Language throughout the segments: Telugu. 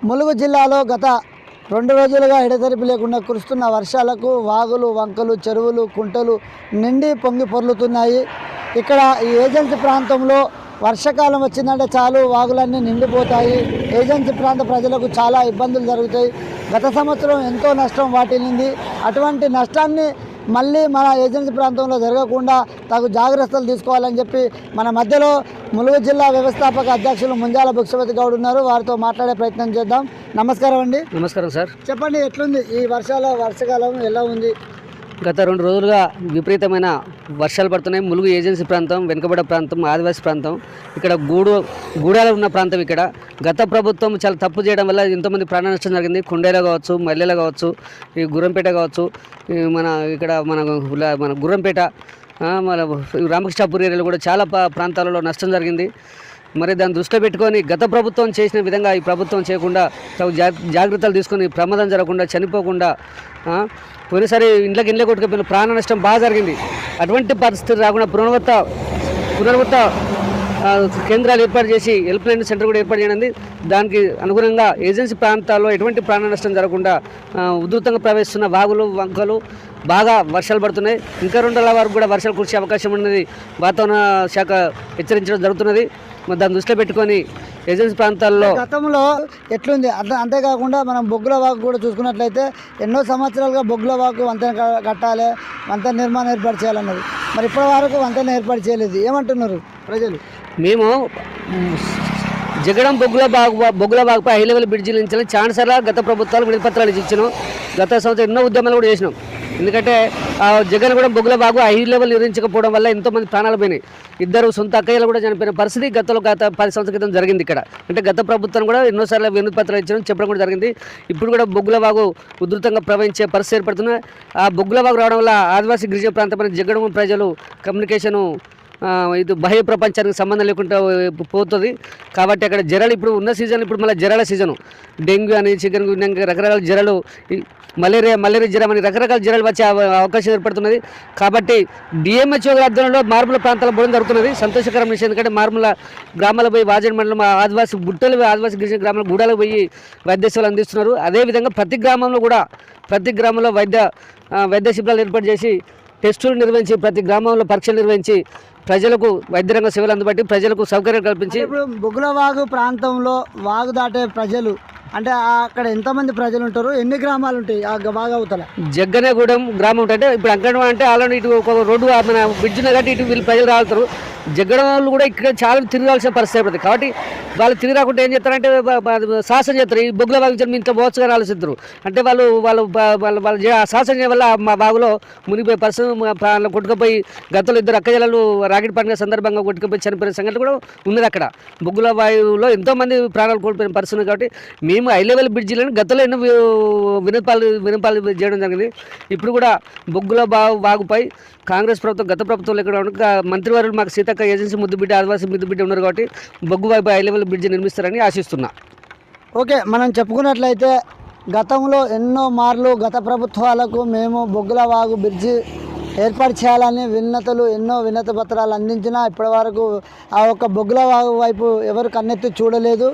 ములుగు జిల్లాలో గత 2 రోజులుగా ఎడతెరిపి లేకుండా కురుస్తున్న వర్షాలకు వాగులు, వంకలు, చెరువులు, కుంటలు నిండి పొంగి పొర్లుతున్నాయి. ఇక్కడ ఈ ఏజెన్సీ ప్రాంతంలో వర్షాకాలం వచ్చిందంటే చాలు వాగులన్నీ నిండిపోతాయి. ఏజెన్సీ ప్రాంత ప్రజలకు చాలా ఇబ్బందులు జరుగుతాయి. గత సంవత్సరం ఎంతో నష్టం వాటిల్లింది. అటువంటి నష్టాన్ని మళ్ళీ మన ఏజెన్సీ ప్రాంతంలో జరగకుండా తగు జాగ్రత్తలు తీసుకోవాలని చెప్పి మన మధ్యలో ములుగు జిల్లా వ్యవస్థాపక అధ్యక్షులు ముంజాల భిక్షపతి గౌడ్ ఉన్నారు. వారితో మాట్లాడే ప్రయత్నం చేద్దాం. నమస్కారం అండి. నమస్కారం సార్. చెప్పండి, ఎట్లుంది ఈ వర్షాకాలం ఎలా ఉంది? గత 2 రోజులుగా విపరీతమైన వర్షాలు పడుతున్నాయి. ములుగు ఏజెన్సీ ప్రాంతం, వెనుకబడ్డ ప్రాంతం, ఆదివాసీ ప్రాంతం, ఇక్కడ గూడాలు ఉన్న ప్రాంతం. ఇక్కడ గత ప్రభుత్వం చాలా తప్పు చేయడం వల్ల ఎంతోమంది ప్రాణ నష్టం జరిగింది. కొండేలో కావచ్చు, మల్లెలో కావచ్చు, ఈ గుర్రంపేట కావచ్చు, మన గుర్రంపేట, మన రామకృష్ణాపూర్ ఏరియాలో కూడా చాలా ప్రాంతాలలో నష్టం జరిగింది. మరి దాన్ని దృష్టిలో పెట్టుకొని గత ప్రభుత్వం చేసిన విధంగా ఈ ప్రభుత్వం చేయకుండా తగు జాగ్రత్తలు తీసుకొని ప్రమాదం జరగకుండా, చనిపోకుండా, పోయినసారి ఇండ్లకి కొట్టుకుపోయిన ప్రాణ నష్టం బాగా జరిగింది. అటువంటి పరిస్థితి రాకుండా పునర్వృత కేంద్రాలు ఏర్పాటు చేసి హెల్ప్ లైన్ సెంటర్ కూడా ఏర్పాటు చేయనుంది. దానికి అనుగుణంగా ఏజెన్సీ ప్రాంతాల్లో ఎటువంటి ప్రాణ నష్టం జరగకుండా ఉధృతంగా ప్రవేశిస్తున్న వాగులు, వంకలు బాగా వర్షాలు పడుతున్నాయి. ఇంకా 2 రోజుల వరకు కూడా వర్షాలు కురిసే అవకాశం ఉన్నది వాతావరణ శాఖ హెచ్చరించడం జరుగుతున్నది. దాన్ని దృష్టిలో పెట్టుకొని ఏజెన్సీ ప్రాంతాల్లో గతంలో ఎట్లుంది అంతేకాకుండా మనం బొగ్గుల వాగు కూడా చూసుకున్నట్లయితే ఎన్నో సంవత్సరాలుగా బొగ్గుల వాగు వంతెన కట్టాలి, వంతెన నిర్మాణం ఏర్పాటు చేయాలన్నది. మరి ఇప్పటి వరకు వంతెన ఏర్పాటు చేయలేదు. ఏమంటున్నారు ప్రజలు? మేము జగడం బొగ్గుల బాగుపై హై లెవెల్ బ్రిడ్జి నుంచి ఛాన్సర్లా గత ప్రభుత్వాలు వినతిపత్రాలు ఇచ్చినాం. గత సంవత్సరం ఎన్నో ఉద్యమాలు కూడా చేసినాం. ఎందుకంటే జగన్ కూడా బొగ్గుల బాగు హై లెవెల్ నిర్మించకపోవడం వల్ల ఎంతోమంది ప్రాణాలు పోయినాయి. 2 సొంత అక్కయ్యలు కూడా చనిపోయిన పరిస్థితి గత 10 సంవత్సరాల క్రితం జరిగింది. ఇక్కడ అంటే గత ప్రభుత్వం కూడా ఎన్నోసార్లు వినతిపత్రాలు ఇచ్చడం చెప్పడం కూడా జరిగింది. ఇప్పుడు కూడా బొగ్గుల బాగు ఉధృతంగా ప్రవహించే పరిస్థితి ఏర్పడుతున్నాయి. ఆ బొగ్గుల బాగు రావడం వల్ల ఆదివాసీ గిరిజన ప్రాంతమైన జగడం ప్రజలు కమ్యూనికేషను ఇది బాహ్య ప్రపంచానికి సంబంధం లేకుండా పోతుంది. కాబట్టి అక్కడ జ్వరాలు ఇప్పుడు ఉన్న సీజన్, ఇప్పుడు మళ్ళీ జ్వరాల సీజను, డెంగ్యూ అని, చికెన్ గున్యా, రకరకాల జ్వరాలు, మలేరియా జ్వరం అని రకరకాల జ్వరాలు వచ్చే అవకాశం ఏర్పడుతున్నది. కాబట్టి డిఎంహెచ్ఓ ఆధ్వర్యంలో మారుమూల ప్రాంతాల పోవడం జరుగుతున్నది. సంతోషకరం విషయం. ఎందుకంటే మారుమూల గ్రామాలకు పోయి వాజన్ మండలం ఆదివాసీ ఆదివాసీ గిరిజన గ్రామాల గూడాలకు పోయి వైద్య సేవలు అందిస్తున్నారు. అదేవిధంగా ప్రతి గ్రామంలో వైద్య శిబిరాలు ఏర్పాటు చేసి టెస్టులు నిర్వహించి, ప్రతి గ్రామంలో పరీక్షలు నిర్వహించి ప్రజలకు వైద్య రంగ సేవలు అందుబాటు ప్రజలకు సౌకర్యాలు కల్పించి. ఇప్పుడు బొగ్గులవాగు ప్రాంతంలో వాగు దాటే ప్రజలు అంటే అక్కడ ఎంతమంది ప్రజలు ఉంటారు? ఎన్ని గ్రామాలు ఉంటాయి ఆ వాగు అవతల? జగ్గనేగూడెం గ్రామం ఉంటుంది. ఇప్పుడు అంకడం అంటే ఆల్రెడీ ఇటు ఒక రోడ్డు మన బ్రిడ్జ్ కాబట్టి ఇటు వీళ్ళు ప్రజలు రాలుతారు. జగ్గడం వాళ్ళు కూడా ఇక్కడ చాలా తిరగాల్సిన పరిస్థితి పడుతుంది. కాబట్టి వాళ్ళు తిరిగి రాకుండా ఏం చేస్తారంటే శాసన చేస్తారు. ఈ బొగ్గుల బాగు మీ ఇంట్లో బోచ్చుగా ఆలోచిస్తారు. అంటే వాళ్ళు శాసన చేయడం వల్ల మా బాగులో మునిగిపోయే పరిస్థితి, కొట్టుకుపోయి గతంలో 2 అక్కజలు రాకెట్ పండుగ సందర్భంగా కొట్టుకుపోయి చనిపోయిన సంఘటన కూడా ఉన్నది. అక్కడ బొగ్గుల వాయువులో ఎంతోమంది ప్రాణాలు కోల్పోయిన పరిస్థితి. కాబట్టి మేము హై లెవెల్ బ్రిడ్జిలను గతంలో ఎన్నో వినపాలు చేయడం జరిగింది. ఇప్పుడు కూడా బొగ్గుల బాగుపై కాంగ్రెస్ ప్రభుత్వం, గత ప్రభుత్వంలో ఇక్కడ మంత్రివర్యులు మాకు సీతక్క ఏజెన్సీ ముద్దుబిడ్డ, ఆదివాసీ ముద్దుబిడ్డ ఉన్నారు. కాబట్టి బొగ్గు వైపు హై లెవెల్ బ్రిడ్జి నిర్మిస్తారని ఆశిస్తున్నా. ఓకే, మనం చెప్పుకున్నట్లయితే గతంలో ఎన్నో మార్లు గత ప్రభుత్వాలకు మేము బొగ్గుల వాగు బ్రిడ్జి ఏర్పాటు చేయాలని ఎన్నో వినతి పత్రాలు అందించినా ఇప్పటి వరకు ఆ ఒక్క బొగ్గుల వాగు వైపు ఎవరు కన్నెత్తి చూడలేదు.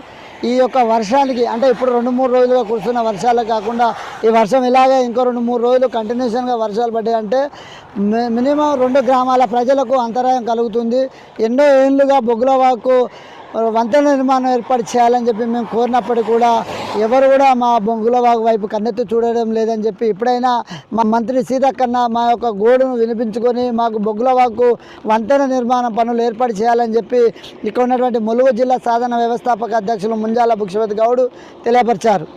ఈ యొక్క వర్షానికి అంటే ఇప్పుడు 2-3 రోజులుగా కురుస్తున్న వర్షాలు కాకుండా ఈ వర్షం ఇలాగే ఇంకో 2-3 రోజులు కంటిన్యూషన్గా వర్షాలు పడ్డాయి అంటే మినిమం 2 గ్రామాల ప్రజలకు అంతరాయం కలుగుతుంది. ఎన్నో ఏళ్ళుగా బొగ్గుల వాగు వంతెన నిర్మాణం ఏర్పాటు చేయాలని చెప్పి మేము కోరినప్పటికీ కూడా ఎవరు కూడా మా బొగ్గుల వాగు వైపు కన్నెత్తి చూడడం లేదని చెప్పి ఇప్పుడైనా మా మంత్రి సీతక్కన్న మా యొక్క గోడును వినిపించుకొని మాకు బొగ్గుల వాగు వంతెన నిర్మాణ పనులు ఏర్పాటు చేయాలని చెప్పి ఇక్కడ ఉన్నటువంటి ములుగు జిల్లా సాధన వ్యవస్థాపక అధ్యక్షులు ముంజాల భిక్షపతి గౌడ్ తెలియపరిచారు.